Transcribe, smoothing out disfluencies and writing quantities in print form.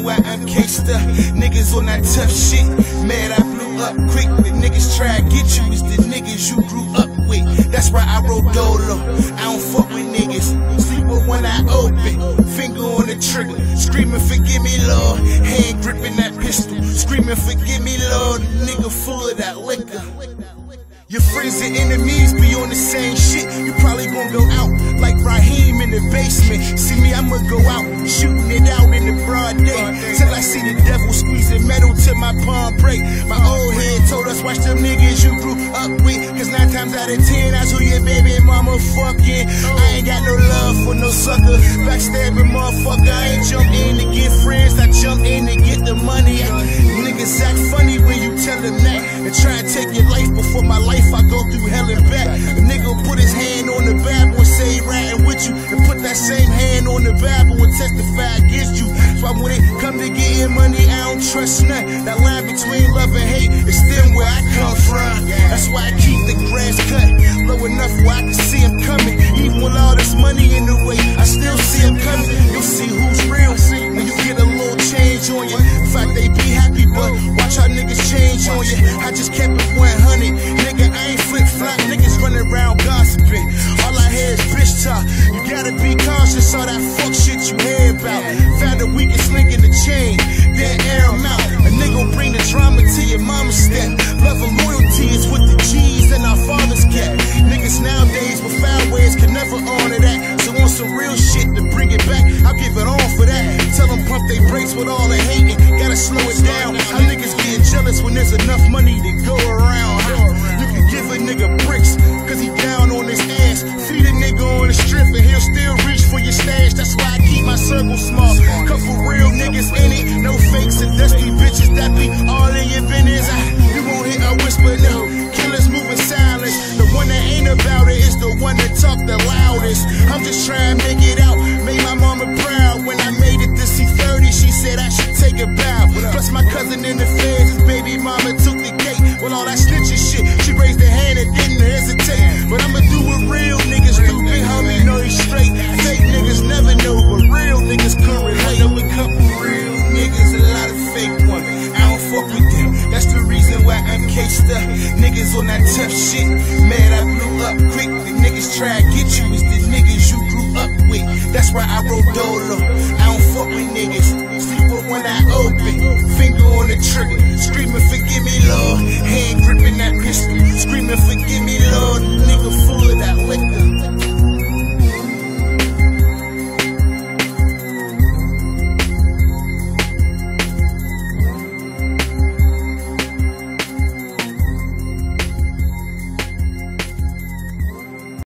why I'm cased up. Niggas on that tough shit, mad I blew up quick. The niggas try to get you, it's the niggas you grew up with. That's why I roll dolo, I don't fuck with niggas. Sleep with one eye open, finger on the trigger, screaming forgive me Lord, hand gripping that pistol, screaming forgive me Lord, nigga full of that liquor. Your friends and enemies be on the same shit. You probably gon' go out like Raheem in the basement. See me, I'ma go out, shooting it out in the broad day, till I see the devil squeezing metal till my palm break. My old head told us, watch them niggas you grew up with, cause 9 times out of 10, that's who your baby mama fucking. I ain't got no love for no sucker, backstabbing motherfucker. I ain't jump in to get friends, I jump in to get the money. Niggas act funny when you tell them that, and try and take your life before my life. I go through hell and back. A nigga put his hand on the Bible and say he riding with you, and put that same hand on the Bible and testify against you. So when it come to getting money, I don't trust none. That line between love and hate is still where I come from. That's why I keep the grass cut low enough where I can see him coming. Even with all this money in the way, I still see him coming. You'll see who's real when you get a little change on you. In fact, they be happy, but watch how niggas change on you. I just kept it 100, nigga. I ain't flip-flop, niggas running around gossiping. All I hear is bitch talk. You gotta be cautious, all that fuck shit you hear about. Found the weakest link in the chain, then air him out. A nigga bring the drama to your mama's step. Love and loyalty is what the G's and our fathers kept. Niggas nowadays with foul ways can never honor that. So on some real shit to bring it back, I'll give it on for that. Tell them pump they brakes with all the hating, gotta slow it down. How niggas getting jealous when there's enough money to go around. You can give a nigga bricks, cause he down on his ass. Feed a nigga on the strip and he'll still reach for your stash. That's why I keep my circle small. Couple real niggas in it, no fakes and dusty bitches that be all in your business. You won't hear a whisper, no. Killers moving silence. The one that ain't about it is the one that talk the loudest. I'm just trying to make it out. Made my mama proud when I made it to C30. She said I should take a bow. Plus my cousin in the feds, his baby mama took the gate. With all that snitching shit, she raised her hand and didn't hesitate. But I'ma do what real niggas do. Big homie know he's straight. Fake niggas never know, but real niggas can relate. I know a couple real niggas, a lot of fake ones. I don't fuck with them. That's the reason why I'm cased up. Niggas on that tough shit, mad I blew up quick. The niggas try to get you, it's the niggas you grew up with. That's why I roll dolo, I don't fuck with niggas. Sleep with one eye open, finger on the trigger, screaming forgive me